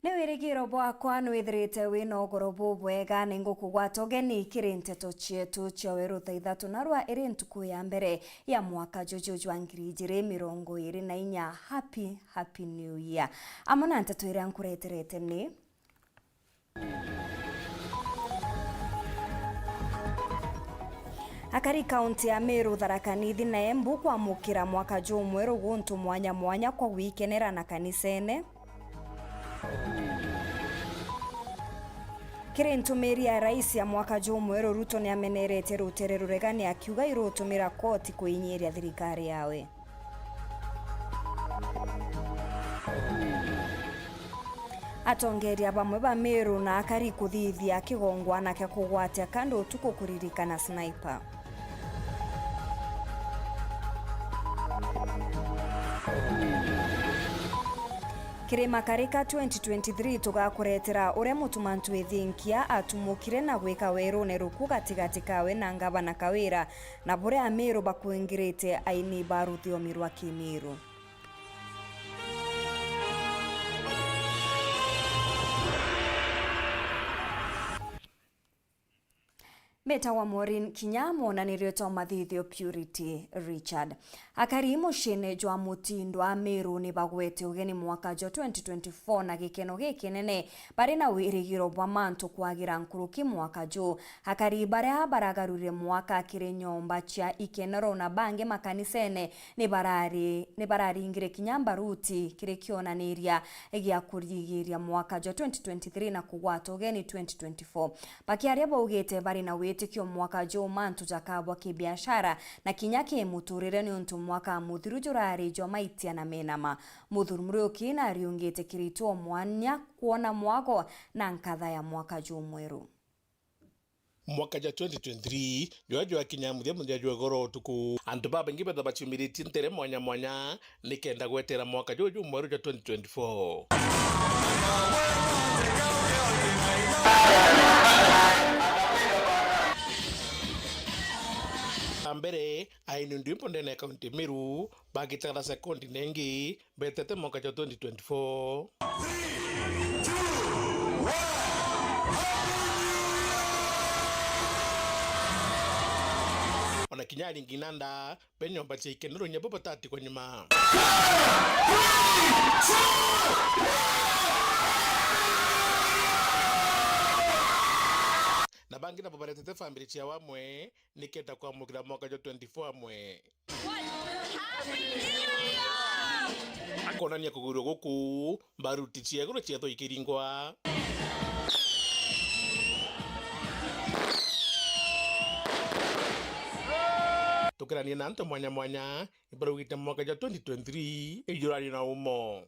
Ni wirigiro bwakwa nwithirite wina ugoro bubwega ningukugwata ugeni kiri nteto chietu chia Weru Thaa Ithatu narwa iri ntuku ya mbere ya mwaka juju jwa 2024. Happy New Year. Amona nteto iria nkureterete ni akari kaunti ya Meru, Tharaka Nithi na Embu kwamukira mwaka juu mweru guntu mwanya kwa wikenera na kanisene. Kiri ntumiri ya rais ya mwaka juu mweru Ruto ni amenerete rutere ruregani akiuga irutumira koti kuinyiria thirikari yawe. Atongeria bamwe ba Meru na akari kuthithia kigongwana kya kugwatia kando utuku kuririkana sniper. Kirima karika 2023 tugakuretera uria mutumantu ethinkia atumukire na gwika Weru ne ruku gatigati kawe na ngavana Kawira na buria Ameru bakuingirite aini baruthio mirwa Kimiru. Meta wa MAUREEN KINYA monanirio to mathithio Purity Richard. Akari mushene jwa mutindo a Meru ni bagwete ugeni mwaka jo 2024 na gikeno gikinene bari na wirigiro bwa mantu kwagira nkuruki mwaka jo. Akari bare baragarure mwaka kire nyomba chia ikenero na bange makanisene ni barari ingire kinyamba ruti kire kionaniria egia kurigiria mwaka jo 2023 na kugwata ugeni 2024. Bakiaria baugete bari na tikio mwaka jo mantu jakabwa kibiashara na kinyake muturire ni untu mwaka muthiru jurari jo maitia na menama muthurumruki na riungite kirito mwanya kuona mwago na nkadha ya mwaka jo mweru. Mwaka ja 2023 jwa kinya muthia jwa goro tuku antu baba ngibe da bachimiriti ntere mwanya nikenda gwetera mwaka jo mweru ja 2024. Ambere ainu ndimpo ndene kaunti Meru bagitara sekondi nengi betete mwaka ja 2024. 3, 2, 1. Ona kinyari nginanda benyo bache ikenero nyabo batati kwa nyuma. Na bangi na babaretete family chia wamwe niketa kwa mukira mwaka jo 24 amwe. Happy New Year! Akona nya kuguru goku baruti chia guru chia to ikiringwa. Tukrani nanto mwanya ibarugita mwaka jo 2023 ejurani na umo.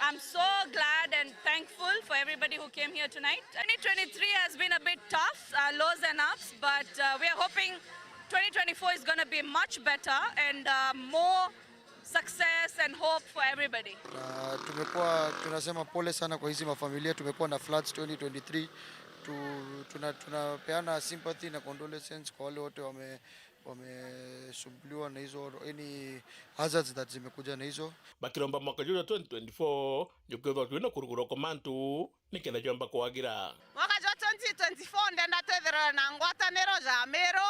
I'm so glad and thankful for everybody who came here tonight. 2023 has been a bit tough, lows and ups, but we are hoping 2024 is going to be much better and more success and hope for everybody. Tunasema pole sana kwa hizi mafamilia, tumekuwa na floods 2023. Tunapeana sympathy na condolences kwa wale wote wamesumbuliwa na hizo any hazards that zimekuja na hizo. Bakiromba mwaka juu 2024 nyukezo twina kuruguro komantu nikenda jomba kwagira. Mwaka juu 2024 ndenda tethero na ngwataniro ja Meru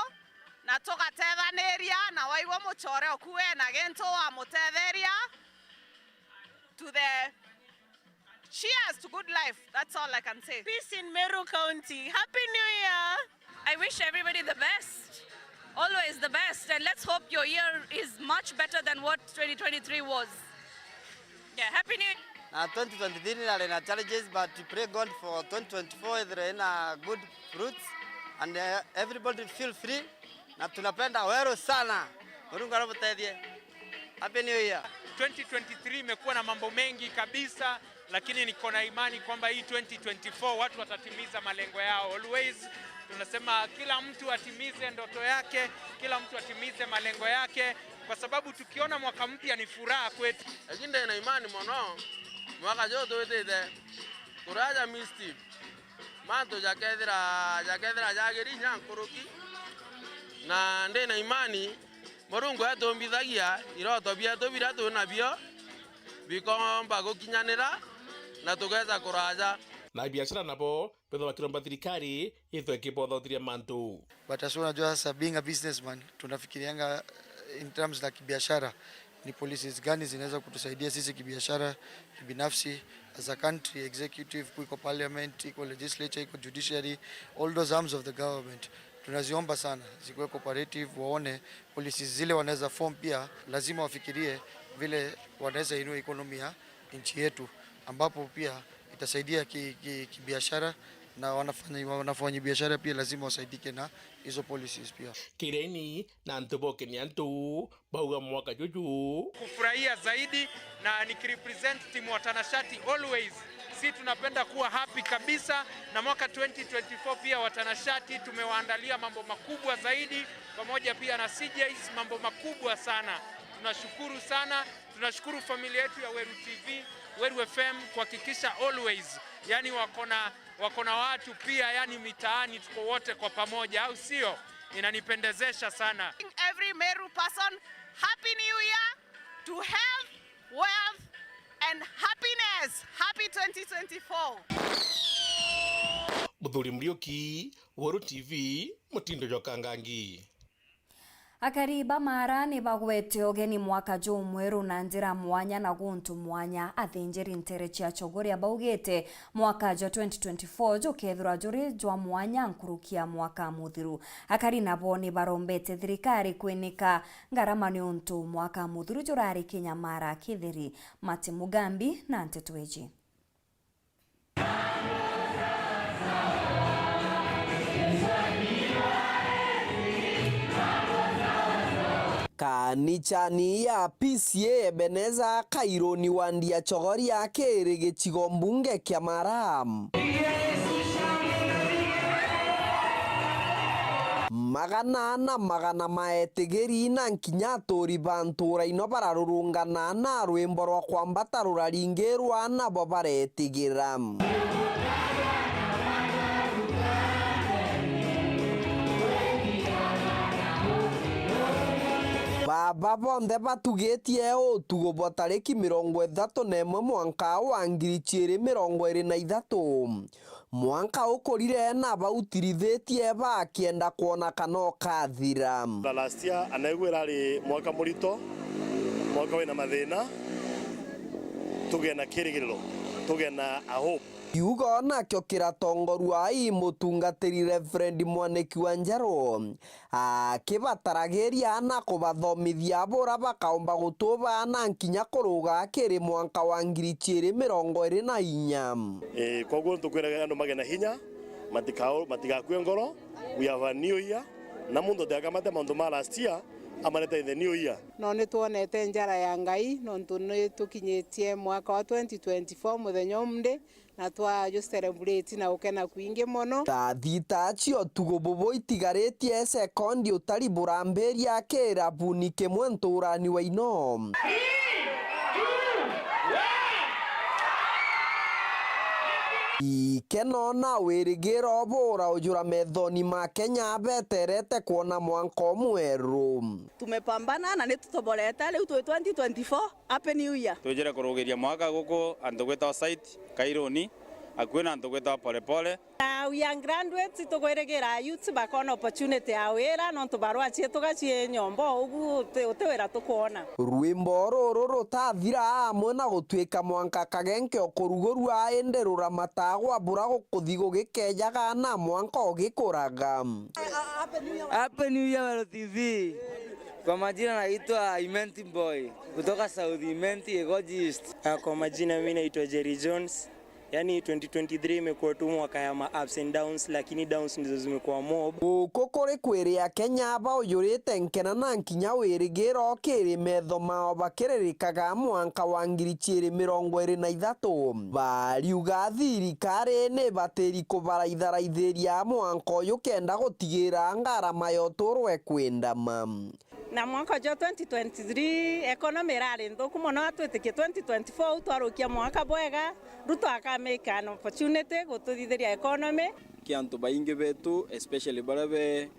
na toka tetheneria na waiwo muchore okuwe na gento wa mutetheria to the cheers to good life. That's all I can say. Peace in Meru County. Happy New Year. I wish everybody the best. Always the best. And let's hope your year is much better than what 2023 was. Yeah, Happy New Year. 2023 are challenges, but we pray God for 2024 there are good fruits and everybody feel free. Na tunapenda Weru sana. Mungu atusaidie. Happy New Year. 2023 imekuwa na mambo mengi kabisa, lakini niko na imani kwamba hii 2024 watu watatimiza malengo yao. Always tunasema kila mtu atimize ndoto yake, kila mtu atimize malengo yake, kwa sababu tukiona mwaka mpya ni furaha kwetu. Lakini na imani mwanao mwaka joto wetete kuraja misti manto jakethira jageri nyankuruki na ndena imani Murungu atumbithagia iroto bietu biratu nabio bikomba gukinyanira na tukaweza kuraja na biashara nabo pedho wakiromba thirikari ithwe kibothothia mantu. But as unajua sasa, being a businessman tunafikirianga in terms na kibiashara, ni policies gani zinaweza kutusaidia sisi kibiashara, kibinafsi, as a country, executive, iko parliament, iko legislature, iko judiciary, all those arms of the government. Tunaziomba sana zikuwe cooperative, waone policies zile wanaweza form, pia lazima wafikirie vile wanaweza inua economy ya nchi yetu, ambapo pia itasaidia kibiashara na wanafanya biashara pia lazima wasaidike na hizo policies pia. Kireni na ntuboke ni antu bauga mwaka juju kufurahia zaidi, na nikirepresent timu watanashati always si tunapenda kuwa happy kabisa, na mwaka 2024 pia watanashati tumewaandalia mambo makubwa zaidi, pamoja pia na CJs, mambo makubwa sana. Tunashukuru sana, tunashukuru familia yetu ya Weru TV, Weru FM kuhakikisha always yani wako na watu pia yani mitaani tuko wote kwa pamoja, au sio? Inanipendezesha sana. Every Meru person, happy new year to health, wealth and happiness. Happy 2024. Muthuri Muriuki, Weru TV, Mutindo Jokangangi. Akariba mara ni bagwete ogeni mwaka jo mweru na njira mwanya na guntu mwanya athinjiri ntere cia chogoria baugete mwaka jo 2024 jo kethura juri jwa mwanya nkurukia mwaka muthiru. Akari nabo ni barombete thirikari kwinika ngarama ni untu mwaka muthiru jurari kinyamara kithiri. Mati Mugambi na Nteto eji. Kanichani ya PCA Ebeneza Kaironi wandia chogori yake rege chigombunge kia maram. Magana maetegeri na nkinyatori bantura inobara rurungana na rwimbo rwa kwambata ruraringerwa na babaretegera. Baba bonde batugetie otugo bwa tariki 31 mwanka wa 2023 mwanka ukorire na bautirithetie bakienda kuona kana kathira. Last year anaigwira ri mwaka murito, mwaka wina mathina, tugena kirigiriro, tugena a hope. Yugo na kyo kiratongorwa i mutungatiri Reverend Mwaneki wa Njaro akibatarageria na kubathomithia bora bakaomba gutuba na nkinya kuruga kiri mwanka wa 2024 koguo tukwiraga andu magena hinya matigakue ngoro. We have a new year na mundu ndakamate maundu ma last year amarete in the new year. No ni tuonete njara ya Ngai no ntune tukinyetie mwaka wa 2024 muthenya umde na twa just celebrate na ukena kuingi mono. Thita cio tugobobo itigaretie sekondi utari buramberia kera bunike mwenturani wa ino. Ikeno na wirigiro bora ujura methoni ma Kenya beterete kuona mwanko mweru. Tumepambana na nitutoborete leo 2024. Happy New Year. Tujere kurugiria mwaka guko andogweta site Kaironi akwena andogweta pole pole. We are graduates tugweregera youth bakona opportunity awera no tubarwa cie tugacie nyombo ugu utewera tukuona. Rwimbo ruru rutathira amwe na gutwika mwanka kagenke okurugorua enderura matagwa bura gukuthigo gikejaga na mwanka ogikuraga. Happy New Year Weru TV. Kwa majina naitwa Imenti Boy kutoka South Imenti Egojist. Kwa majina mimi naitwa Jerry Jones. Yani 2023 imekuwa tu mwaka ya ups and downs, lakini downs ndizo zimekuwa mob. Kokore kweria Kenya ba uyurite nkena na nkinya wirigiro kiri metho mao bakererikaga mwanka wa 2023 bariuga thirikari ni bateri kubaraitharaithĩria mwanka uyu kenda gutigira ngarama yoturwe kwendama. Na mwaka jo 2023 economy rari nthuku muno atwitikie 2024 utwarukia mwaka bwega ruto akamake an opportunity gututhithiria economy kiantu baingi betu especially barabe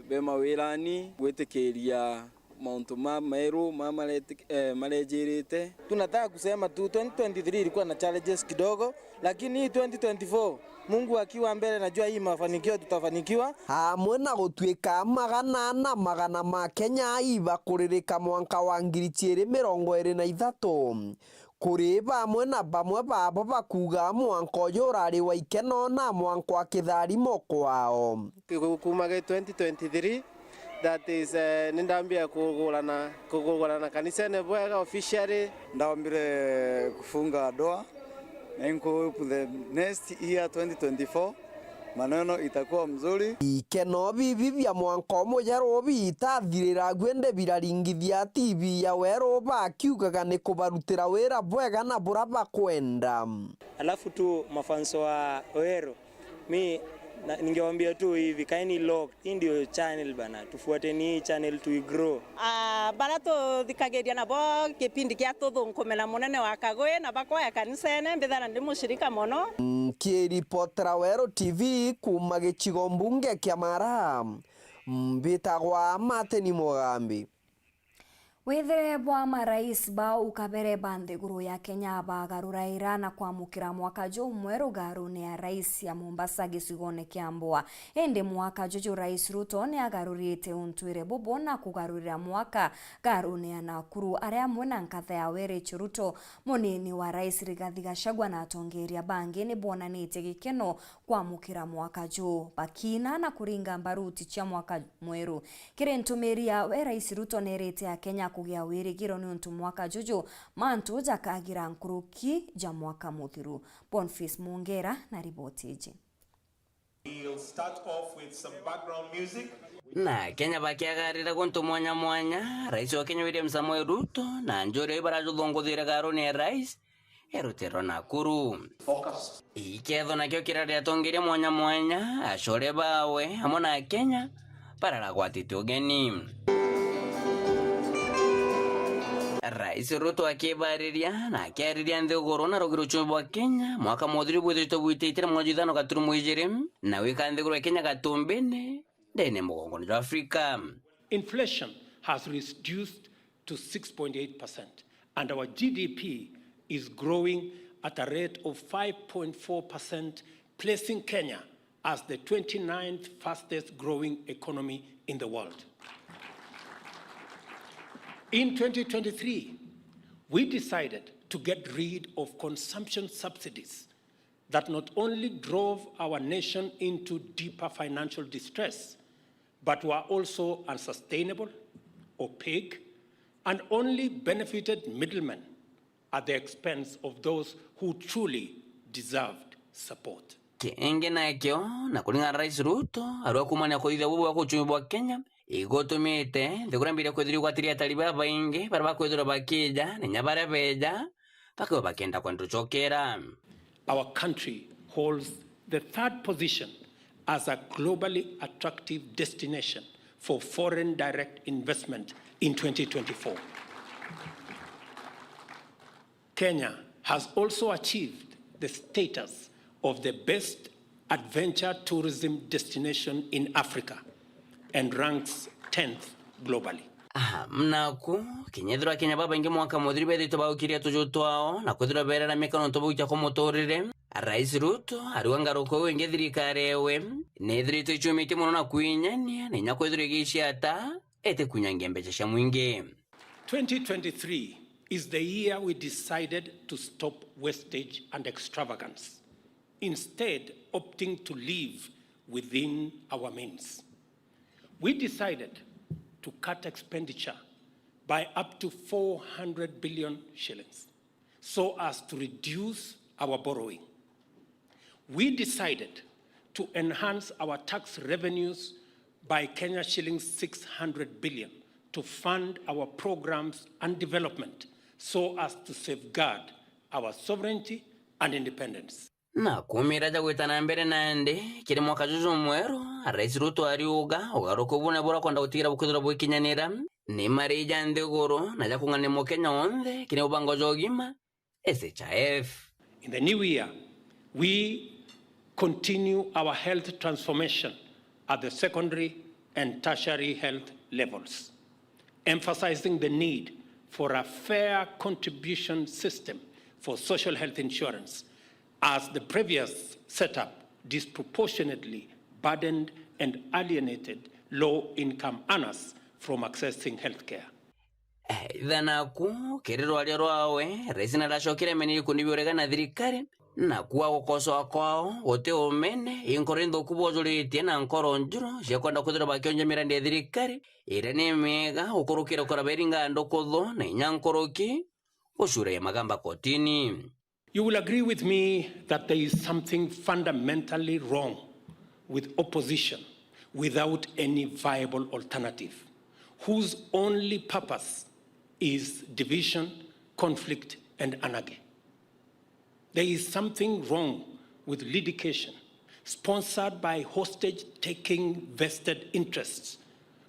be mawirani gwitikiria mauntu ma Meru malejirite. Tunataka kusema tu 2023 ilikuwa na challenges kidogo, lakini 2024 Mungu akiwa mbele, najua hii mafanikio tutafanikiwa. Hamwe na gũtuĩka magana ma Kenya ibakuririka mwanka wa 2023 kuri bamwe na bamwe babo bakuga mwanka ũyũ ũrarĩ wa ikeno na mwanka wa kĩtharimo kwao. Kuma 2023 that is nindambia kugulana kanisa ne bwega officially ndambire kufunga doa and the next year 2024 maneno itakuwa mzuri. Ikeno bibi bya mwanka mũjerũ bitathirĩra gwende biraringithia TV ya Weru bakiugaga nĩ kũbarutĩra wĩra bwega na bũra bakwenda. Alafu tu mafanso wa Weru, mi ningewaambia tu hivi, kaini lock, hii ndio channel bana, tufuateni hii channel to grow. Barato thikageria na bo kipindi kia tuthunkumena munene wa Kagwe na bakoya kanisa ene mbithana ndi mushirika mono. Kiripotera Weru TV kuma gĩcigo mbunge kĩa Mara mbitagwa Mateni Mugambi. Wethere bwa marais ba ukabere banthiguru ya Kenya bagaruraira na kwamukira mwaka jo mweru garune ya rais ya Mombasa gĩcigone kĩa Mbua. Ende mwaka jojo rais Ruto ne agarurite untwire bobo na kugarurira mwaka garune ya Nakuru aria mwena nkatha ya Were Ruto munini wa rais Rigathi Gachagua na atongeria bangi ni bonanite gikeno kwamukira mwaka jo bakina na kuringa mbaruti cia mwaka mweru. Kire ntumiria we rais Ruto nerete ya Kenya kugia wirigiro ni untu mwaka jojo mantu jakagira nkuruki ja mwaka muthiru. Boniface Mungera na ripoti iji. We'll start off with some background music. Na Kenya bakiagarira gonto mwanya rais wa Kenya William Samoei Ruto na njore barajuthongothira garone ya rais erutero Nakuru. Focus. Iketho nakyo kirari atongeria mwanya ashore bawe hamwe na Kenya pararagwatite ugeni. Rais Ruto akibariria na akiariria nthiguru na rugiro uchumi wa Kenya mwaka muthiri bwithitwo bwititire mwajithano gaturumo ijiri na wika nthiguru ya Kenya gatumbene ndene mugongo wa Afrika. Inflation has reduced to 6.8% and our GDP is growing at a rate of 5.4%, placing Kenya as the 29th fastest growing economy in the world. In 2023, we decided to get rid of consumption subsidies that not only drove our nation into deeper financial distress, but were also unsustainable, opaque, and only benefited middlemen at the expense of those who truly deserved support. Kienge nakyo na kulinga rais Ruto arwa kumania kuithia bubu wa uchumi bwa Kenya igotumite ndikurambira kwithiri gwatiria taliba baingi baraba kwithira bakija nenya bare beja bakyo bakenda kwanduchokera. Our country holds the third position as a globally attractive destination for foreign direct investment in 2024. Kenya has also achieved the status of the best adventure tourism destination in Africa and ranks 10th globally. Mnaku kinyethira Kenya baba ingi mwaka muthiri bethito baukiria tujutwao na kwithira bera na mekano tobukia kumutorire. Rais Ruto ariwangaruko wingi thirikari ewe nethirite ichumite muno na kuinyania nenya kwithira giciata ete kunyangia mbeca cia mwingi. 2023 is the year we decided to stop wastage and extravagance, instead opting to live within our means. We decided to cut expenditure by up to 400 billion shillings so as to reduce our borrowing. We decided to enhance our tax revenues by Kenya shillings 600 billion to fund our programs and development so as to safeguard our sovereignty and independence. Na kumira jagwitana mbere nande kiri mwaka juju mweru rais Ruto ariuga ugaruko bune bora kwenda gutira bukwithira bwikinyanira ni marija nthiguru na jakungane mu Kenya onthe kine ubango jogima SHF. In the new year, we continue our health transformation at the secondary and tertiary health levels. emphasizing the need for a fair contribution system for social health insurance, as the previous setup disproportionately burdened and alienated low-income earners from accessing healthcare. Thanaku kiriro aliroawe resina la shokire meni kundibiorega na thirikari na kuwa gukosoa kwao gote umene inkorindo kubozuritie na nkoro njuro shekwenda kuthira bakionje mirandi ya thirikari ire ni mega ukurukira koraberinga ndokotho na inyankoroki ushure magamba kotini. You will agree with me that there is something fundamentally wrong with opposition without any viable alternative, whose only purpose is division, conflict, and anarchy. There is something wrong with litigation sponsored by hostage-taking vested interests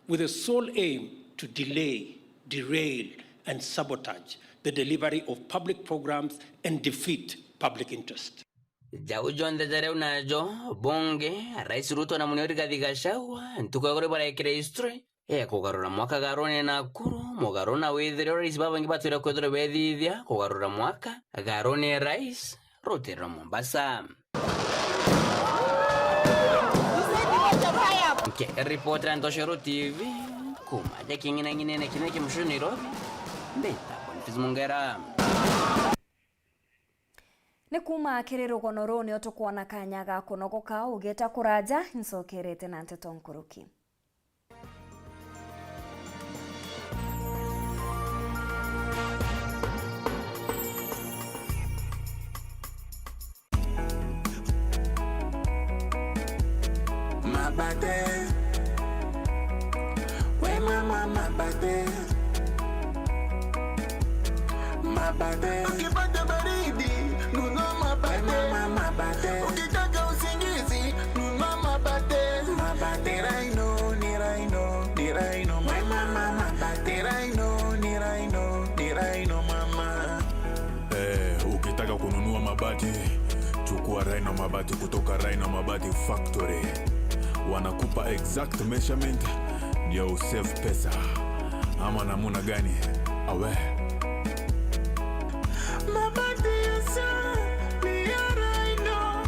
with the sole aim to delay, derail, and sabotage the delivery of public programs and defeat public interest. Jaujonde jareu najo bonge Rais Ruto na Muniori Gachagua ntukagore bara history kugarura mwaka garone na kuru mugarona wethero rais babangi batwira kwethera bethithia kugarura mwaka garone rais rotera Mombasa. Reporter Ntoshero TV kumaja kingina ngine kineke mshoni Nairobi mbeta Fizmungera. Ni kuma kiriro gonoro ni otukuona kanya ga kunogoka ugeta kuraja nsokerete na Nteto nkuruki. Mabade we mama mabade mabade ukipata baridi nunua mabade mama mabade ukitaka usingizi nunua mabade mabade raino ni raino ni raino mama mabade raino ni raino ni raino mama. Ukitaka kununua mabati chukua Raino Mabati kutoka Raino Mabati Factory. Wanakupa exact measurement ndio usave pesa. Ama namuna gani? Awe mabati ya sasa ni ya Raino,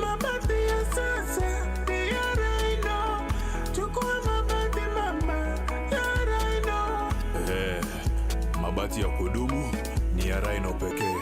mabati ya sasa ni ya Raino, chukua mabati mama ya Raino. Mabati ya kudumu ni ya Raino pekee.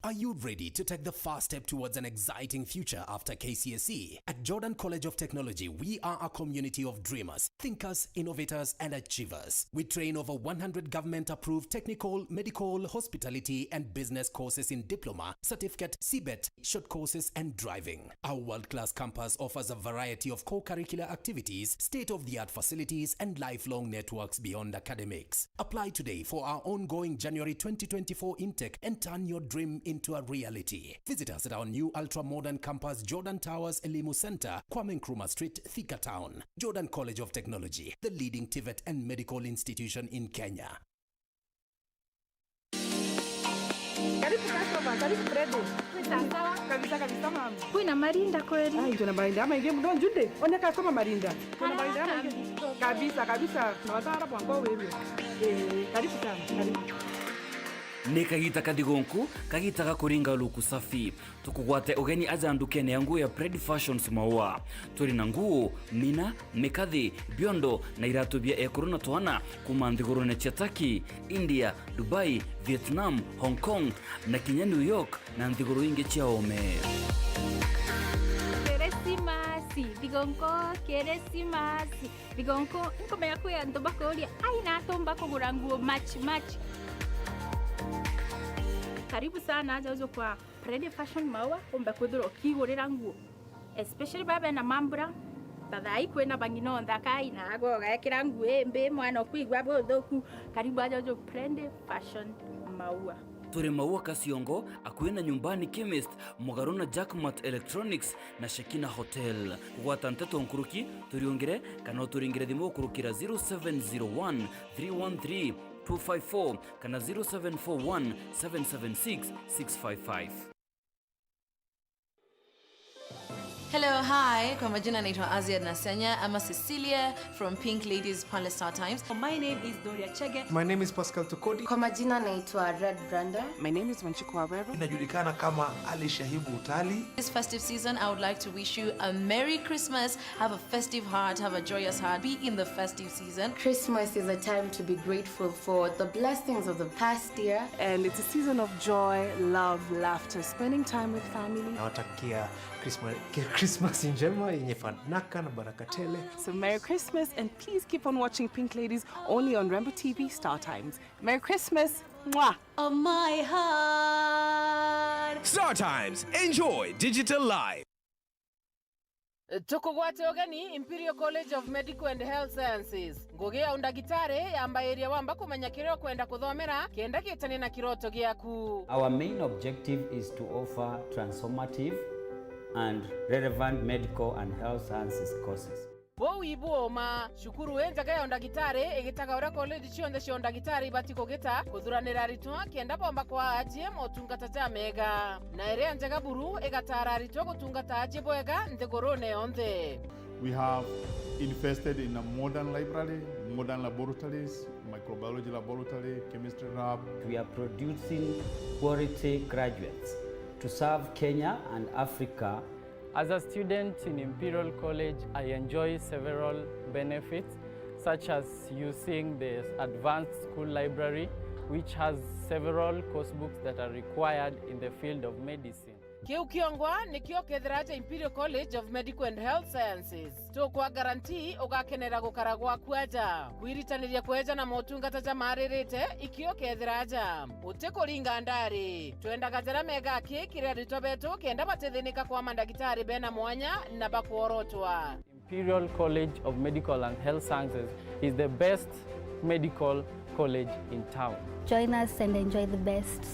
Are you ready to take the first step towards an exciting future after KCSE? At Jordan College of Technology, we are a community of dreamers, thinkers, innovators, and achievers. We train over 100 government-approved technical, medical, hospitality, and business courses in diploma, certificate, CBET, short courses, and driving. Our world-class campus offers a variety of co-curricular activities, state-of-the-art facilities, and lifelong networks beyond academics. Apply today for our ongoing January 2024 intake and turn your dream into a reality. Visit us at our new ultra-modern campus, Jordan Towers, Elimu Center, Kwame Nkrumah Street, Thika Town. Jordan College of Technology, the leading TVET and medical institution in Kenya. Kuna marinda kweli? Ai, tuna marinda ama ingie mdo njunde. Oneka kama marinda. Tuna marinda ama ingie. Kabisa. Na watara kwa ngao wewe. Karibu sana. Karibu. Nĩ kagita kathigonku kagitaga kũringa luku safi tukugwate ugeni azandukene ya nguo ya Pred Fashions maua turi na nguo mina mikathi biondo na iratu bia ekorona twana kuma nthigurune cia Turkey, India, Dubai, Vietnam, Hong Kong na kinya New York na nthiguru ingi cia ome. Keresimasi digonko nkomea kuya ntombako ulia aina tombako guranguo match. Karibu sana aja kwa Pred Fashion maua umbe kudhuro kigurira nguo especially baba na mambura tathai kwena bangino ndaka ina goga ekira nguembe mwana kwigwa bothoku karibu ajojo Prende Fashion Maua. Turi Maua Kasiongo akwina nyumbani chemist Mugaruna Jackmat Electronics na Shekina Hotel. Kugwata Nteto nkuruki turiongere kana turingire thimo kurukira 0701 313 254 kana 0741 776 655. Hello, hi. Kwa majina naitwa Azia Nasenya. I'm a Cecilia from Pink Ladies Palace Star Times. My name is Doria Chege. My name is Pascal Tukodi. Kwa majina naitwa Red Branda. My name is Wanchiku Weru. Inajulikana kama Ali Shahibu Utali. This festive season, I would like to wish you a Merry Christmas. Have a festive heart, have a joyous heart. Be in the festive season. Christmas is a time to be grateful for the blessings of the past year. And it's a season of joy, love, laughter, spending time with family. Nawatakia Christmas njema yenye fanaka na baraka tele. So Merry Christmas, and please keep on watching Pink Ladies only on Rainbow TV Star Times. Merry Christmas. Mwah. Oh my heart. Star Times. Enjoy digital life. Tukugwate ogeni Imperial College of Medical and Health Sciences. Ngogea undagitare yamba area wamba kumenya kireo kwenda kuthomera kenda gitani na kiroto giaku. Our main objective is to offer transformative and relevant medical and health sciences courses. Bo ibuoma shukuru enja gaya undagitare egitaga ora college chionde undagitare batiko gita kuthuranira ritwa kenda bomba kwa ajie motungata ja mega na ere anja buru egatara ritwa gutungata ajie boega ntegorone onde. We have invested in a modern library, modern laboratories, microbiology laboratory, chemistry lab. We are producing quality graduates to serve Kenya and Africa. As a student in Imperial College, I enjoy several benefits, such as using the advanced school library, which has several course books that are required in the field of medicine. Kiu kiongwa ni kio kethiraja Imperial College of Medical and Health Sciences. To kwa guarantee ugakenera gukaragwa kwaja. Kuiritaniria kweja na motungata ja maririte ikio kethiraja. Uteko ringa ndari. Tuenda gajara mega ki kiria ritobeto kenda batethinika kwa mandagitari bena mwanya na bakuorotwa. Imperial College of Medical and Health Sciences is the best medical college in town. Join us and enjoy the best.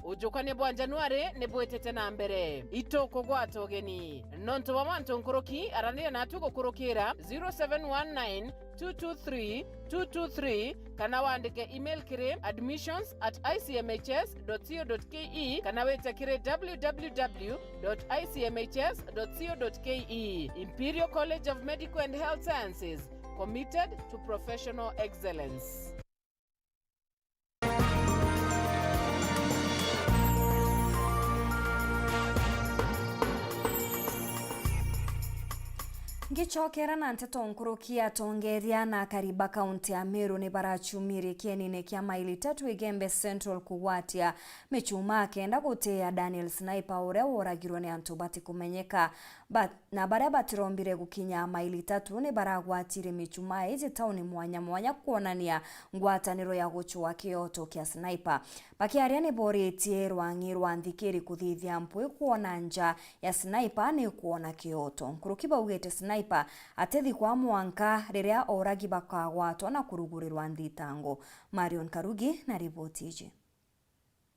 Ujukane bwa Januari ne bwetete na mbere itoko gwato geni nonto bamanto nkoroki aranira natu gukurukira 0719 223 223 kana wandike email kire admissions@icmhs.co.ke kana weta kire www.icmhs.co.ke. Imperial College of Medical and Health Sciences, committed to professional excellence. Ngichokera na Nteto nkurukia tongeria na kariba kaunti ya Meru ni barachumiri kienine kia maili tatu igembe Central kugwatia mechuma kenda gutea Daniel Sniper ure woragirwo ni antu bati kumenyeka na baria batirombire gukinya maili tatu ni baragwatire mechuma izi tauni mwanya kuonania ngwataniro ya guchwa kioto kia Sniper bakiaria ni boretie rwangirwa nthikiri kuthithia mpui kuona nja ya Sniper ni kuona kioto nkurukiba ugete Sniper atethi kwa mwanka riria oragi bakagwatwa na kurugurirwa nthitango. Marion Karugi na ripoti iji.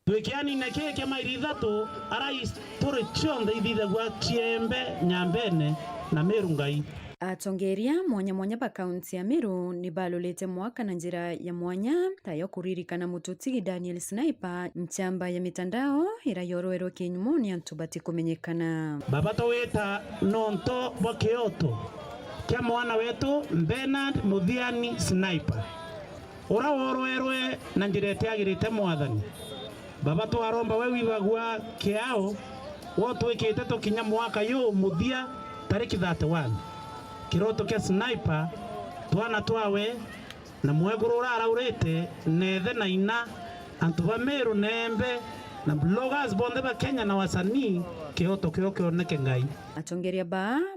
Twekiani na keke mairi Ithatu arais tore chonde ithitha gwa chiembe nyambene na Meru ngai. Atongeria mwanya ba kaunti ya Meru ni balolete mwaka na njira ya mwanya tayo kuririkana mututigi Daniel Sniper nchamba ya mitandao irayoroero kinyumoni antu bati kumenyekana. Babato weta nonto bokioto kia mwana wetu Bernard Muthiani Sniper ora woroerwe na njira yagirite mwathani babato aromba we wibagwa kiao wotu ikite tukinya mwaka yu muthia tariki 31 kiroto kia Sniper twana twawe na mweguru uraraurite nethe na ina antu ba Meru nembe na bloggers bonde ba Kenya na wasanii kioto kioneke ngai. Atongeria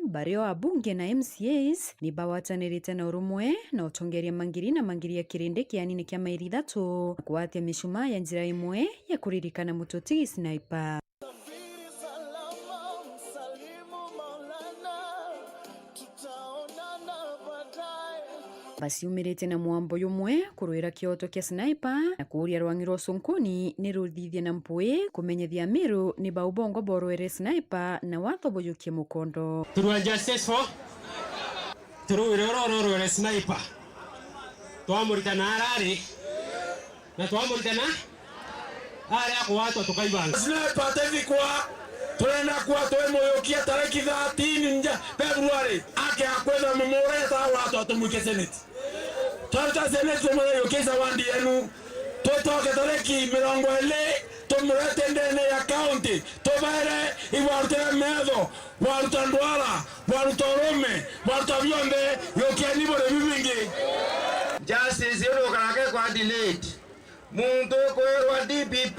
bario abunge na MCAs ni bawatanirite na urumwe na utongeria mangiri ya kirinde kianine kia mairi Ithatu kuatia mishuma ya njira imwe ya kuririkana mututigi Sniper. Salimu Maulana, basiumirite na mwambo yumwe kuruira kioto kia sniper na kuria rwangi rwa sonkoni ni ruthithia na mpui kumenyethia Meru ni baubongo borwere sniper na watho boyukie mukondo turwa justice for turuire rororore sniper twamuritana arari na twamuritana ari akwatwa tukaibanga sniper tevikwa turenda kwa twemoyokia tariki 13 February ake akwenda mumureta watu atumuke senate twata senate mumuyokeza wandi yenu totoke tariki 20 tumurete ndene ya county tobere iwarutera medho waruta ndwara waruta rome waruta byombe yokiani bore bibingi justice yono karake kwa delayed muntu kwa DPP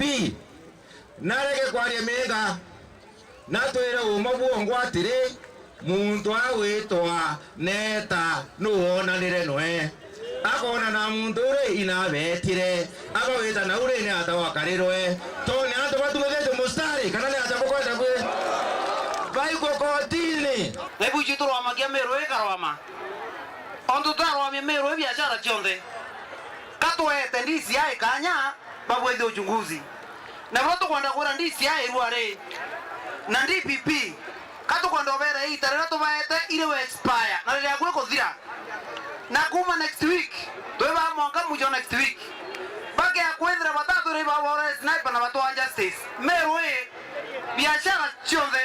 nareke kwa mega natwira umubuongo atiri muntu awitwa neta nuwonanire noe akona na muntu uri inabetire abawita na uri ni atawakarirwe toni antu batumethete mustari kana ni atamukwenda kwe baiko kotini nebu jitoro amagia Meru ekarwama onto tarwa Meru biashara kionde katwete ndisi ai kanya babwethe uchunguzi na voto kwenda kura ndisi ai ruare na DPP katu kwenda obere itare na tubaete ile we expire na rya kwe kuthira na kuma next week tweba mwaka mujo next week bage akwendra batatu ri babore sniper na batu justice Meru biashara chonde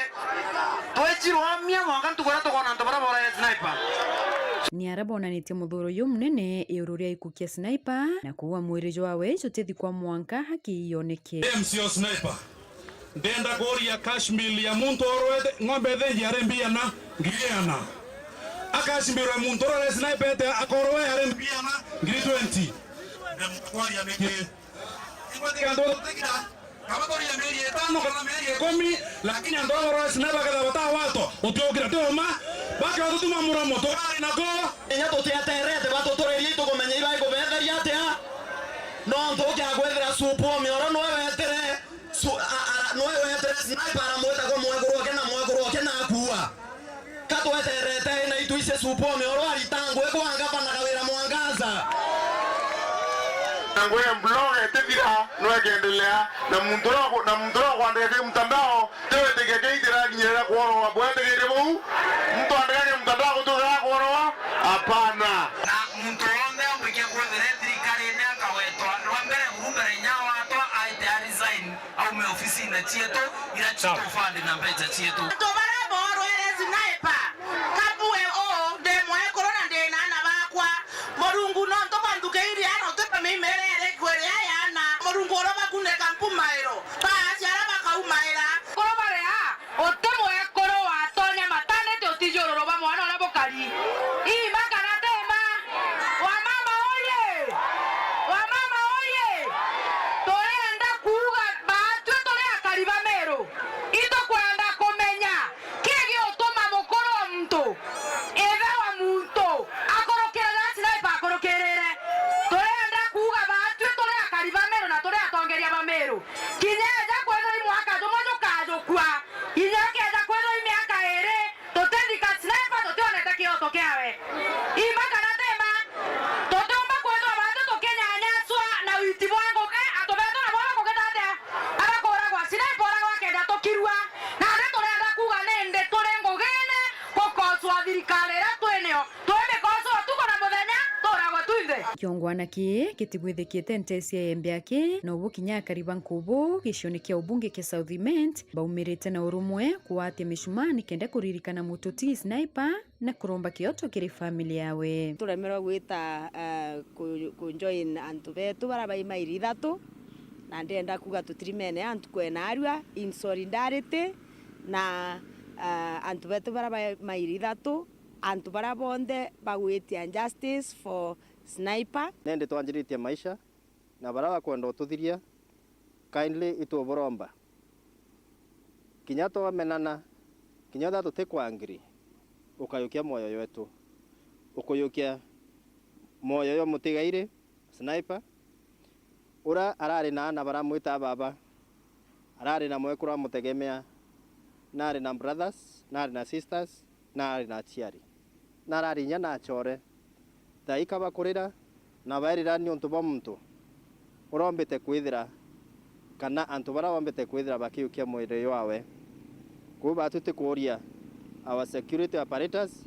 twechiro amia mwaka tukora tukona ntobara bore sniper ni arabonanitie muthuro yu munene iururia ikukia sniper na kuwa mwirijo wawe jotethi kwa mwanka haki yoneke MCO sniper ndenda kuria kashmil ya muntu orwete ng'ombe thenji arembiana ngiriana akashmirwe muntu orwete sniper te akorwe arembiana ngiri 20 ndemukwaria meke ingwatika ndo tekira kama tori ya meri etano kana meri 10 lakini ndo orwete sniper kada bata wato utyokira toma baka utuma muramo tokari nako enya tutiaterete batutorerie tukumenya ibai kubetheria atia no ntukia kwethira supu mioro no wetere no wetere sniper aramweta kwa mweguru ke na kuwa katweterete na ituise supu mioro aritangwe kwanga pana kawira mwangaza Ngoe blog etevira no ekendelea na mundoro kwa ndege mtandao tewe tegeke itira kinyera kuoro wa bwete gerebo mtu andege mtandao kutoka kuoro hapana na mtu onde mweke kwa serikali ne akawetwa ndo mbere ngumbere nyawa to aite resign au me ofisi na chieto ila chito fund na mbecha chieto to bara boro ere sniper kabue o de mwe corona de nana bakwa morungu no to banduke iri ano to me mere kwere yana morungu ro bakune kampu mairo ba siara bakaumaira ko bare ha o te mwe koro wa tonya matane te otijoro ro ba mwana na bokali i makana tema wa mama oye toenda kuga ba tu tole akariba Meru ito kwenda komenya kege otoma mokoro mtu eve wa muntu akorokera sniper akorokerere toenda kuga ba tu tole akariba Meru na tole atongeria ba Meru kinyaja kwenda mwaka domojo kajo kwa inyake za kwenda miaka ere totendika sniper totioneta kioto kiawe imakana tema totomba kwenda abantu tokenya nyaswa na witibwango ke atobeto na bwango ke tate abakora kwa sniper wa kenda tokirwa na ndetorenda kuga nende torengo gene kokoswa thirikari ra tweneo tweme koso tuko na muthenya toragwa tuithe kiongwana ki kitigwithikite ntesi ya embyake na ubu kinya kariba nkubu gicioni kia ubunge kia Southiment baumirite na urumwe kuatia mishumani kende kuririkana mututi sniper na kuromba kioto kiri family yawe turemerwa gwita kunjoin antu betu barabai mairi Ithatu na ndenda kuga tutirimene antu kwena arua in solidarity na antu betu barabai mairi Ithatu antu barabonde bagwitia justice for sniper nende twanjiritie maisha na baraba kwenda ututhiria kindly ituboromba kinya twamenana kinya thatu tikwangiri ukayukia moyo wetu ukuyukia moyo yo mutigaire sniper ura arari na ana baramwita baba arari na mwekura mutegemea nari na brothers nari na sisters nari na chiari narari nya na chore Thaa ikabakurira na bairira ni untu bwa muntu urombete kwithira kana antu bara bombete kwithira bakiukia mwiri wawe kuba tuti kuria our security apparatus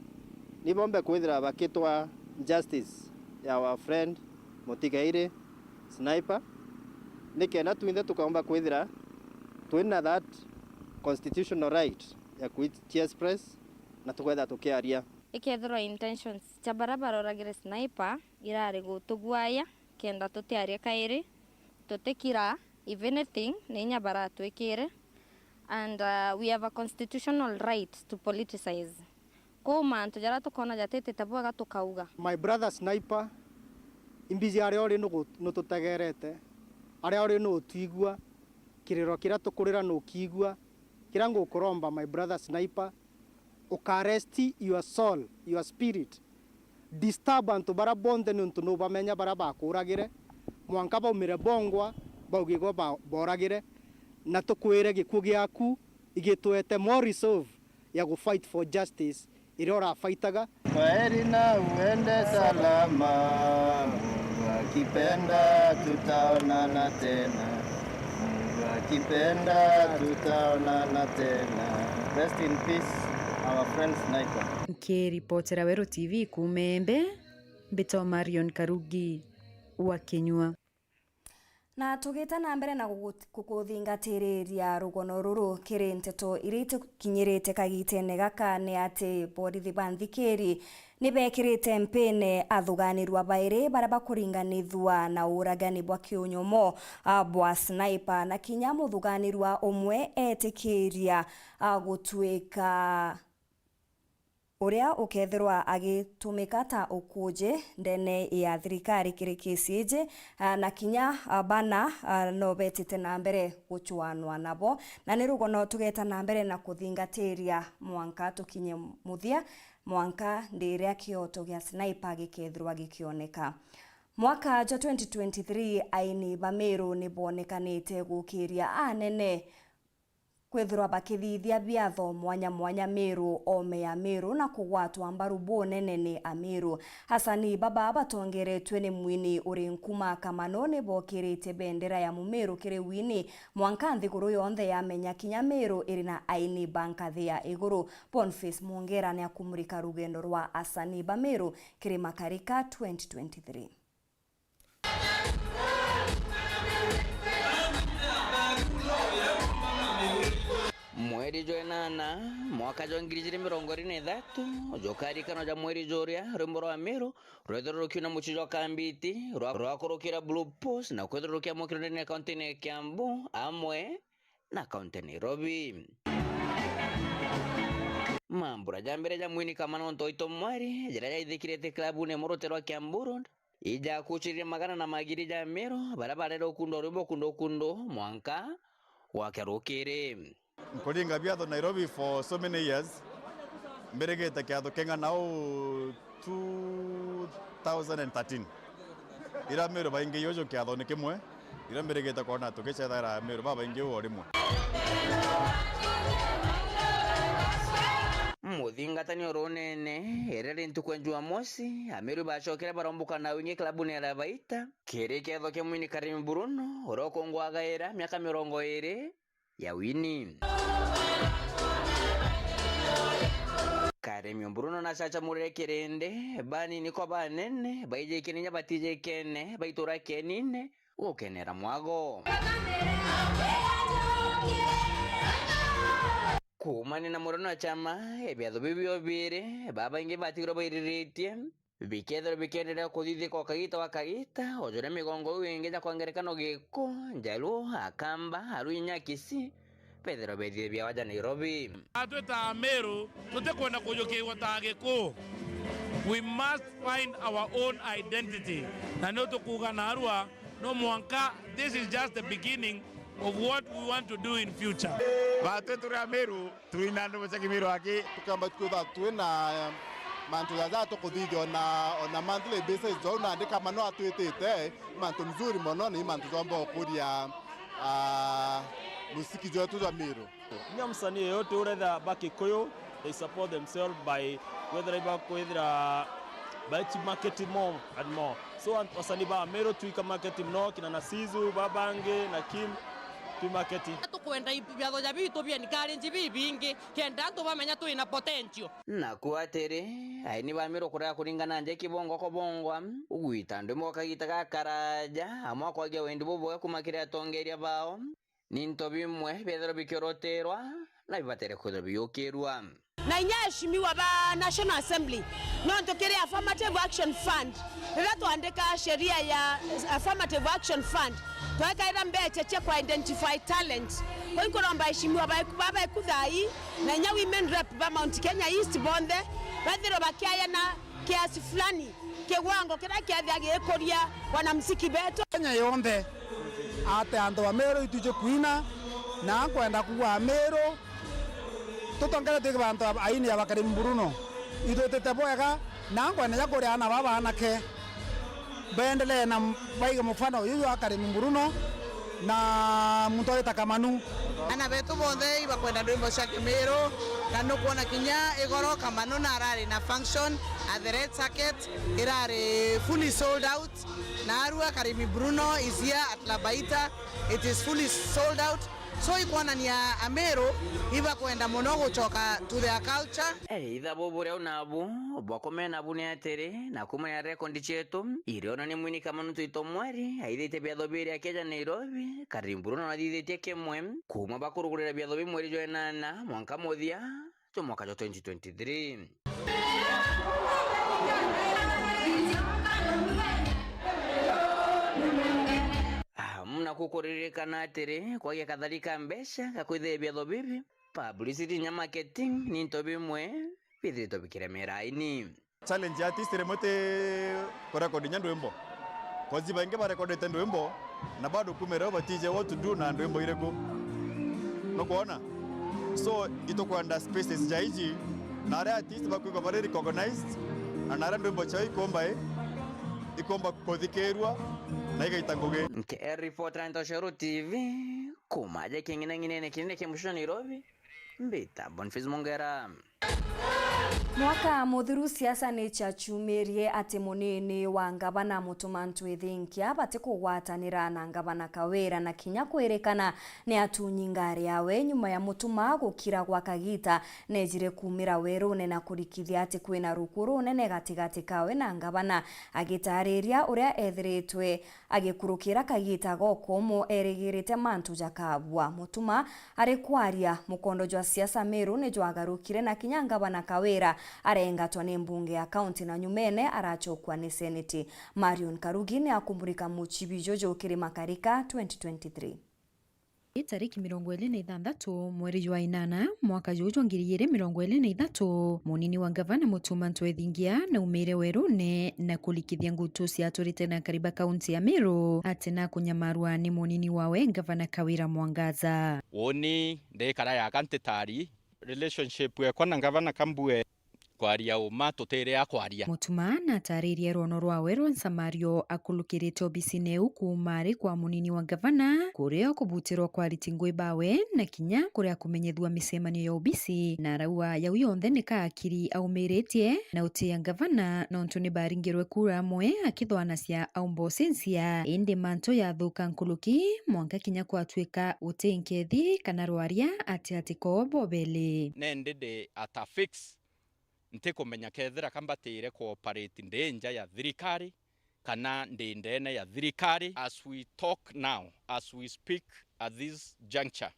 ni bombe kwithira bakitwa justice ya our friend Mutigaire Sniper nikena tuinde tukaomba kwithira twina that constitutional right ya kuitia express na tukwenda tukiaria ikethirwa intentions cha barabara oragire Sniper irari gutugwaya kenda tutiaria kairi tutikira if anything ninya bara twikire and we have a constitutional right to politicize koma ntujara tukona jatete tabwaga tukauga my brother Sniper imbizi ari ori no tutagerete ari ori no tuigua kiriro kira tukurira no kigua kira ngukuromba my brother Sniper ukarest your soul your spirit disturb antu bara bonde nuntu no bamenya bara bakuragire mwanka baumire bongwa baugigwa boragire na tukwire gikuo giaku igitwete more resolve ya go fight for justice irora fightaga kwaheri na uende salama Mungu akipenda tutaonana tena Mungu akipenda tutaonana tena rest in peace our friend Sniper Kiripotera Weru TV kumembe Bito Marion Karugi wa KINYA na tugita na mbere na gukuthingatiriria rugono ruru kiri Nteto irite kinyirite kagitene gaka ni ati borithi banthikiri ni bekirite mpene athuganirwa baire bara bakuringanithwa na uragani bwa kiunyomo bwa Sniper na kinya muthuganirwa umwe etikiria gutwika uria ukethirwa agitumika ta ukuje ndene ya thirikari kiri kisije na kinya bana no betite na mbere guchwanwa nabo na ni rugono tugeta na mbere na kuthingatiria mwanka tukinye muthia mwanka ndiria kioto gya Sniper gikethirwa gikioneka mwaka wa 2023 aini Bamiru ni bonekanite gukiria anene kwethirwa bakithithia biatho mwanya Miru ome ya Miru na kugwatwa mbaru bonene ni Amiru Hasani baba batongeretwe ni mwini uri nkuma kamanone bokirite bendera ya Mumiru kiri wini mwanka nthiguru yonthe yamenya kinya Miru irina aini bankathi ya iguru Boniface Mongera ni akumurika rugendo rwa Hasani Bamiru kiri makarika 2023 mweri joenana mwaka jo 2023 jokarikano ja mweri joria rumbo rwa Miru rwethorokio na muchijo kambiti rwakorokira Blue Post na kwethorokia mukiro ni kaunti ya Kiambu amwe na kaunti ya Nairobi mambura jambere ja mwini kamano ntoito mwari jira ja ithikirete klabu ne morotero Kiambu Road ija kuchiria magana na magiri ja Miru barabara okundo rumbo kundo mwanka wakerokire Nkoringa biatho Nairobi for so many years. Mberegeta kiatho Kenya now 2013. Ira Miru baingi yojo kiatho ni kimwe. Ira mberegeta kona tukicethera Miru baba ingi wo rimwe. muthingatani oronene erere ntukwenjua mosi Amiru bachokera barombuka na wingi klabu ni alabaita kiri kiatho kimwini Karimi Bruno orokongwa gaira miaka 20 ya wini Karimi Bruno na chacha murekerende bani niko banene baije kininya batije kene baitura kenine ukenera mwago kumani na murano chama ebyatho bibyo bire baba ingi batiro bairiretie bikethero bikendera kuthithia kwa kagita wakagita ojore migongo wingi ja kwangerekano giko njalu akamba haruinya kisi Pedro bethie bia waja Nairobi atweta Miru tutikwenda kujukiwa ta giko we must find our own identity na no tukuga na arua no mwanka this is just the beginning of what we want to do in future batwetura Miru tuina ndo chaki Miru aki tukamba tukutha twina mantu za tukuthithio na monthly basis jo na ndika mano atwitite mantu mzuri mono ni mantu zomba kuria musiki zetu za Miru. Nya msanii yeyote uretha baki koyo they support themselves by whether but market more and more. So wasanii ba Meru tuika market no kina Nasizu, Babange na Kim tu market. Tukwenda ibyago ja bitu bya nikari njibi bingi kenda to bamenya tu ina potential. Na kuatere aini ba Meru kuria kuringana nje kibongo ko bongwa ugwita ndimo kagita gakaraja amwa kwagia wendi bobo kumakira tongeria bao ninto bimwe bedero bikoroterwa na bibatere kudo biyokirwa na inyaheshimiwa ba National Assembly nontokerea Affirmative Action Fund rira tuandika sheria ya Affirmative Action Fund twakaira mbere cheche kwa identify talent kwa ikoromba heshimiwa baba ikuthai na inya women rep ba Mount Kenya East Bonde bathiro bakiaya na kiasi fulani kiwango kira kiathia gikoria wanamuziki betu Kenya yonde ate andu wa Meru ituje kuina na kwenda kuwa Meru tutongere tike bantu aini ya bakari mburuno itotete boega na kwenda ya kuria na baba anake bendele na baiga mfano yuyu akari mburuno na mutore takamanu ana betu bonde iba kwenda ndwimbo cia Meru na no kuona kinya igoro kamano na arari na function at the red circuit irari fully sold out na arua karimi Bruno is here at Labaita, it is fully sold out. So ikuona ni ya Meru iba kwenda muno gucoka to their culture. Eitha bobo reo nabu bokome nabu ne atere na kuma ya record chetu iriona ni mwini kama nutu itomwari aidite bya dobiri akeja Nairobi karimburu na didite kemwe kuma bakurugurira bya dobi mweri joenana mwanka modia to mwaka 2023. Muna kukuririkana atere kwa ya kadhalika mbesha kakwithe bya bibi publicity nya marketing ninto bimwe bithito bikiremera ini challenge artist remote kurekodi nyandwembo kozi bange ba record ndwembo na bado kumera batije what to do na ndwembo ireko no kuona so ito kwanda spaces jaiji na artist bakwiko bare recognized na ndwembo chai ikomba kodhikerwa na igaitangoge nke reporter Nteto TV kumaje kingine ngine kinene kemusho Nairobi mbita Boniface Mongera. Mwaka muthiru siasa ni chachumerie ati munini wa ngavana Mutumantu Ithinkia bati kugwatanira na ngavana Kawira na kinya kwerekana ni atunyingari awe nyuma ya Mutuma gukira gwa Kagita nejire kumira Weru na kurikithia ati kwina rukuru nene gatigati kawe na ngavana agitariria uria ethiritwe agikurukira Kagita gokomo erigirite mantu jakabwa Mutuma ari kwaria mukondo jwa siasa Meru ni jwagarukire na kinya ngavana Kawira arengatwa ni mbunge ya county na nyumene arachokwa ni seneti. Marion Karugini akumburika muchibijo jokiri makarika 2023. Tariki 26 mweri wa 8 mwaka juju 2023 munini wa gavana Mutumantu Ithinkia na umire Werune na kulikithia ngutu cia turite na kariba kaunti ya Meru atena kunyamarwa ni munini wawe gavana Kawira Mwangaza. Woni ndekara ya kantetari relationship we na gavana Kambue kwaria uma tutere akwaria Mutuma na tariria rono rwa Weru Nsamario akulukirite obisine ukumari kwa munini wa gavana kuria kubutirwa kwa ritingwe bawe na kinya kuria kumenyethwa misemanio ya obisi na raua ya uyonthe ni kaakiri aumiretie na utia gavana nontu ni baringirwe kura mwe akithwana cia aumbosensia indi manto ya thuka nkuluki mwanka kinya kwatwika utenkethi kana rwaria ati ko bobele nendede ata fix nteko menya kethera kambatire cooperate ndenja ya thirikari kana ndendene ya thirikari. As we talk now, as we speak at this juncture,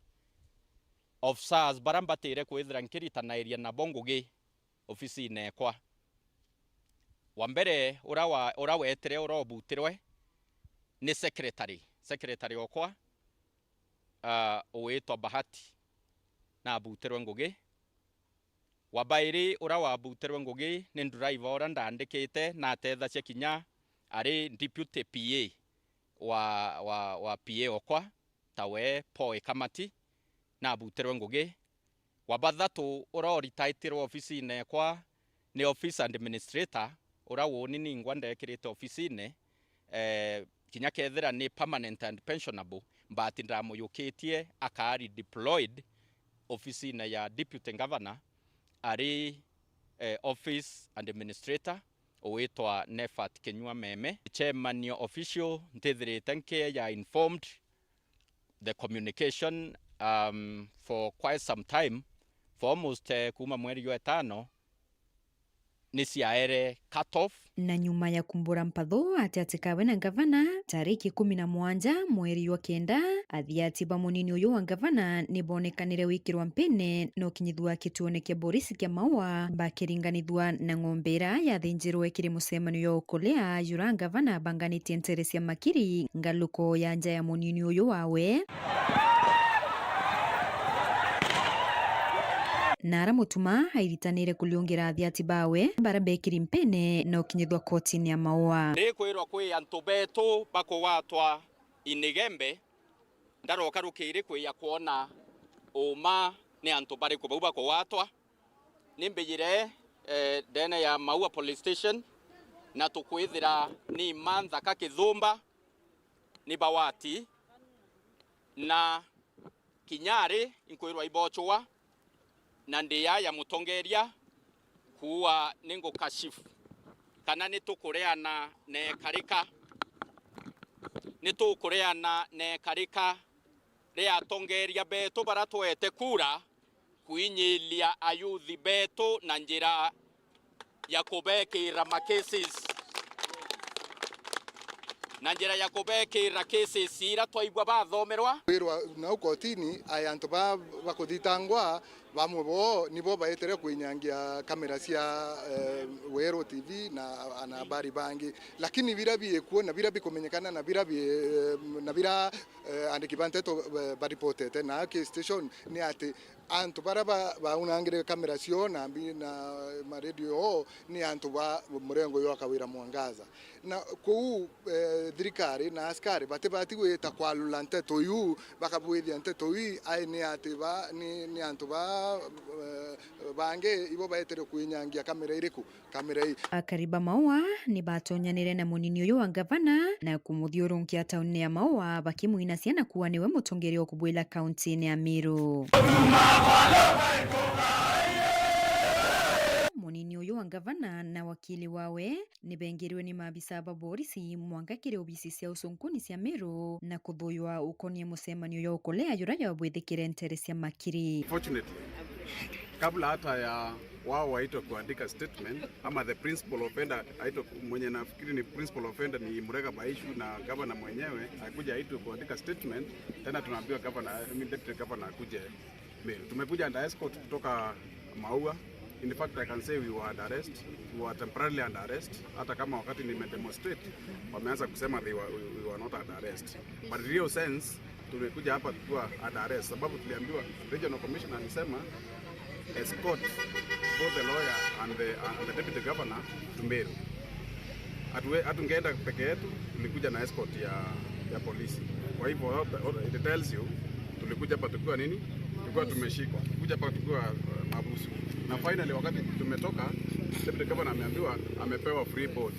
officers barambatire kwithira nkiritanairia na bongugi ofisi nekwa wambere ura wetere urobutirwe ni secretary okwa uwitwa Bahati na abutirwe ngugi wabairi ura wabuterwe ngugi ni driver ora ndandikite na tetha cia kinya ari deputy PA wa PA okwa tawe Poi Kamati na abuterwe ngugi wabathatu ura retire office ine kwa ni office administrator ura woni ni ngwanda ekirite office ine kinya kethira ni permanent and pensionable but ndamuyukitie akari deployed office ine ya deputy governor ari office and administrator uitwa Nefat Kenyua Meme chairman official ntithirite nke ya informed the communication for quite some time for almost kuma mweri wa 5 nisiaere cut off. Na nyuma ya kumbura mpatho atikawe na gavana tariki 17 mweri wa 9 athiati ba munini uyu wa gavana nibonekanire wikirwa mpene no kinyithua kituone kia Boris kia maua bakiringanithwa na ngombera ya thinjirwe kiri musemano yo kolea yura gavana banganitie Teresia Makiri ngaluko ya nja ya munini uyu wawe Nara mutuma airitanire kuliongera athiati bawe bara bekiri mpene no kinyithwa kotini ya maua. Ndikwirwa kwi antu betu bako watwa inigembe ndaroka rukiri kwi ya kuona uma ni antu bari ko bako watwa nimbigire dene ya Maua police station na tukwithira ni mantha ka Kithumba ni bawati na Kinyari inkwirwa ibochwa na ndia ya mutongeria kuwa ningo kashifu kana nitukureana ne karika ria tongeria betu baratwete kura kuinyilia ayuthi betu na njira ya kubekira makeses na njira ya kubekira cases ira twaigwa bathomerwa wirwa na ukotini ayantu bakuthitangwa bamwe bo nibo baetere kwinyangia kamera cia Weru TV na habari bangi lakini birabi kuona birabi kumenyekana na bira andiki Nteto baripotete na ke station ni ati antu bara unangire kamera cio na ma radio ni antu ba murengo yo akawira mwangaza na ku thirikari na askari batibati gwita kwalula Nteto yu bakabwithia Nteto yu ai ni ati ba ni antu ba bange ibo baetere kuinyangia kamera iriku kamera hii akariba maua ni batonyanire na munini uyu wa gavana na kumuthiurunkia tauni ya maua bakimuina ciana kuwa niwe mutongeri wa kubwila kaunti ya Meru. Munini uyu wa gavana na wakili wawe ni bengiriwe ni maabisa ba borisi mwangakire obisi cia usunkuni cia Meru na kuthoywa ukonie musemanio yo kolea yuraya wabwithikire Teresia Makiri. Fortunately, kabla hata ya wao waitwa kuandika statement ama the principal offender aitwa mwenye nafikiri ni principal offender ni Murega Baishu na governor mwenyewe akuja aitwa kuandika statement tena tunaambiwa governor deputy governor akuje Meru. Tumekuja under escort kutoka Maua. In fact, I can say we were under arrest. We were temporarily under arrest. Hata kama wakati nimedemonstrate wameanza kusema we were not under arrest. But in real sense tumekuja hapa tukiwa under arrest sababu tuliambiwa regional commissioner alisema escort both the lawyer and the deputy governor to Meru. Hatungeenda peke yetu, tulikuja na escort ya polisi. Kwa hivyo it tells you tulikuja hapa tukiwa nini? Tulikuwa tumeshikwa. Tulikuja hapa tukiwa mabusu. Na finally wakati tumetoka deputy governor ameambiwa amepewa free board.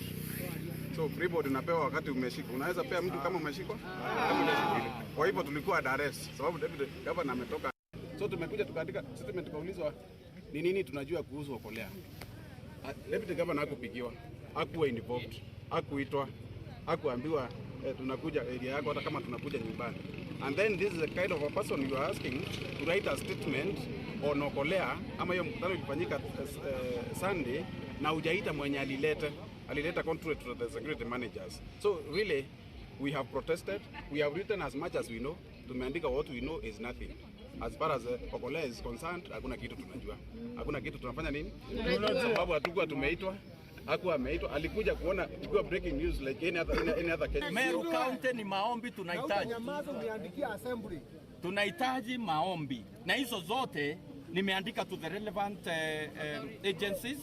So free board unapewa wakati umeshikwa. Unaweza pea mtu kama umeshikwa? Kwa hivyo tulikuwa under arrest sababu deputy governor ametoka. So tumekuja tukaandika statement tukaulizwa ni nini tunajua kuhusu Okolea. Deputy governor hakupigiwa, hakuwa involved, hakuitwa, hakuambiwa tunakuja area yako hata kama tunakuja nyumbani. And then this is the kind of a person you are asking to write a statement on Okolea ama hiyo mkutano ilifanyika Sunday na hujaita mwenye alileta contrary to the security managers. So really we have protested, we have written as much as we know. Tumeandika what we know is nothing. As far as Okolea is concerned, hakuna kitu tunajua. Hakuna kitu tunafanya nini? Sababu hatukuwa tumeitwa. Hakuwa ameitwa, alikuja kuona tukiwa breaking news like any other case. Meru County ni maombi tunahitaji. Tunahitaji maombi. Na hizo zote nimeandika to the relevant agencies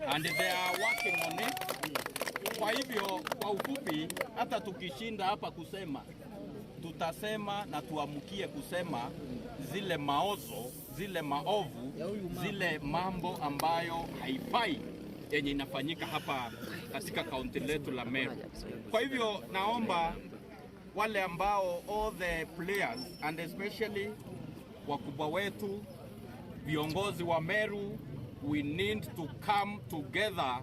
and they are working on it. Kwa hivyo kwa ufupi hata tukishinda hapa kusema tutasema na tuamukie kusema zile maozo, zile maovu, zile mambo ambayo haifai yenye inafanyika hapa katika kaunti letu la Meru. Kwa hivyo naomba wale ambao all the players and especially wakubwa wetu, viongozi wa Meru, we need to come together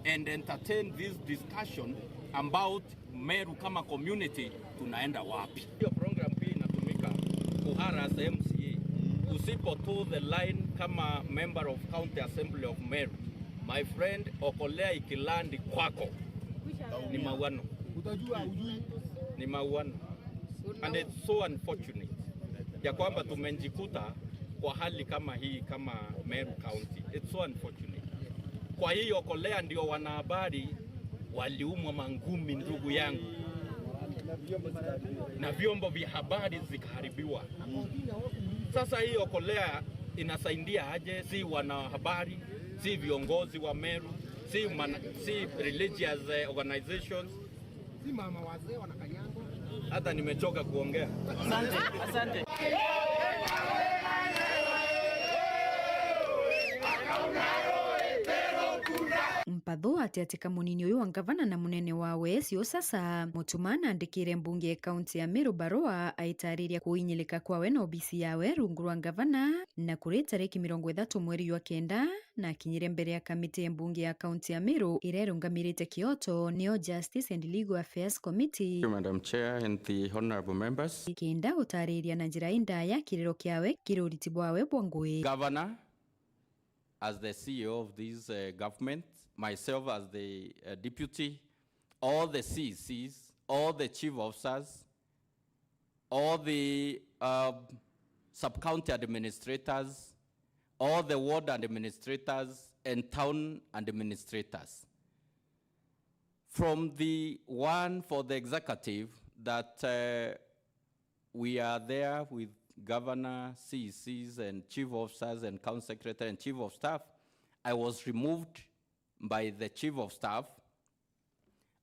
and entertain this discussion about Meru kama community tunaenda wapi. Hiyo program hii inatumika kuharass MCA. Usipo toe the line kama member of County Assembly of Meru, my friend, okolea ikilandi kwako ni mauano. Utajua ujui ni mauano. And it's so unfortunate ya kwamba tumejikuta kwa hali kama hii kama Meru County. It's so unfortunate. Kwa hiyo okolea ndio wanahabari waliumwa mangumi, ndugu yangu, na vyombo vya habari zikaharibiwa. Sasa hii okolea inasaidia aje? Si wanahabari, si viongozi wa Meru, si religious organizations, si mama wazee wanakanyangwa. Hata nimechoka kuongea. Asante. Mpatho atiatika munini uyu wa ngavana na munene wawe sio sasa mutumana andikire mbunge kaunti ya Meru barua aitariria kuinyilika kwawe na obisi yawe rungu rwa ngavana na kuri tariki 30 mweri wa kenda na kinyire mbere ya kamiti ya mbunge ya kaunti ya Meru irerungamirite Kyoto nio Justice and Legal Affairs Committee. Madam Chair and the honorable members. Kenda utariria na njira indaya kiriro kiawe kiruriti bwawe bwangui. Governor, as the CEO of this government, myself as the deputy, all the CCs, all the chief officers, all the sub-county administrators, all the ward administrators and town administrators. From the one for the executive that we are there with governor, CCs and chief officers and county secretary and chief of staff, I was removed by the chief of staff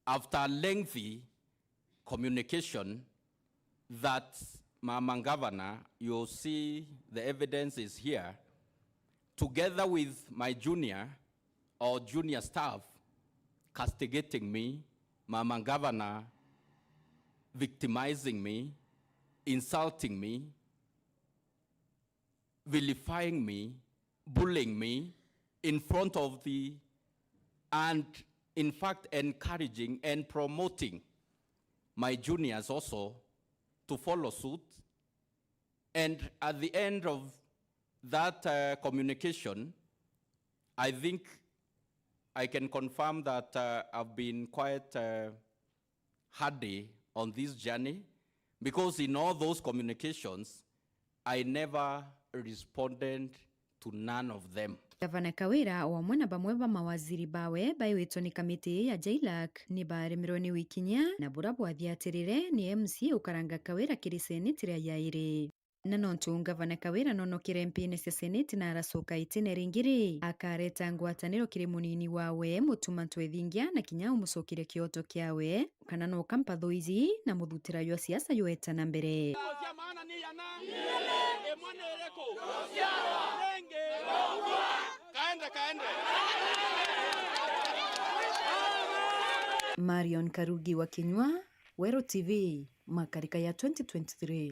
after lengthy communication that Mama Governor, you'll see the evidence is here, together with my junior staff castigating me, Mama Governor victimizing me, insulting me, vilifying me, bullying me in front of the, and in fact encouraging and promoting my juniors also to follow suit. And at the end of that communication, I think I can confirm that I've been quite hardy on this journey, because in all those communications, I never responded to none of them. Gavana Kawira wamwe na bamwe ba mawaziri bawe baiwitwo ni kamiti ya JLAC ni baremirwo ni wikinya na burabu athiatirire ni MC ukaranga Kawira kiri seneti ya yairi. Na nontu Gavana Kawira nonokire MP cia seneti na aracoka itine ringiri akareta ngwataniro kiri munini wawe mutuma twethingia na kinya umucokire Kyoto kiawe kana no kampatho izi na muthutira yo siasa yoeta na mbere. Marion Karugi wa Kinywa, Weru TV, makarika ya 2023.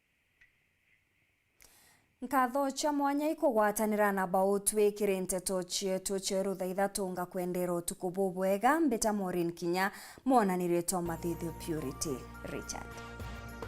Nkatho cha mwanya ikugwatanira na bautwikire Nteto chietu cheru Ithatu nga kwendera utuku bubwega mbeta MAUREEN Kinya mwonanirie to mathithio Purity Richard.